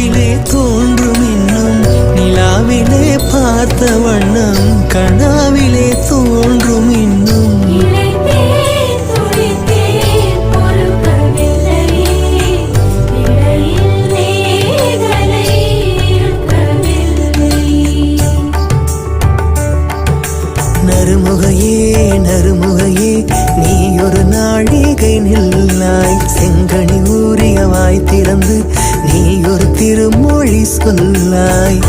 கனவிலே தோன்றும் இன்னும் நிலாவிலே பார்த்த வண்ணம் கனாவிலே தோன்றும் இன்னும் நறுமுகையே நறுமுகையே நீ ஒரு நாழிகை நில்லாய் செங்கனி ஊறிய வாய் திறந்து நீ ஒரு திருமொழி சொல்லாய்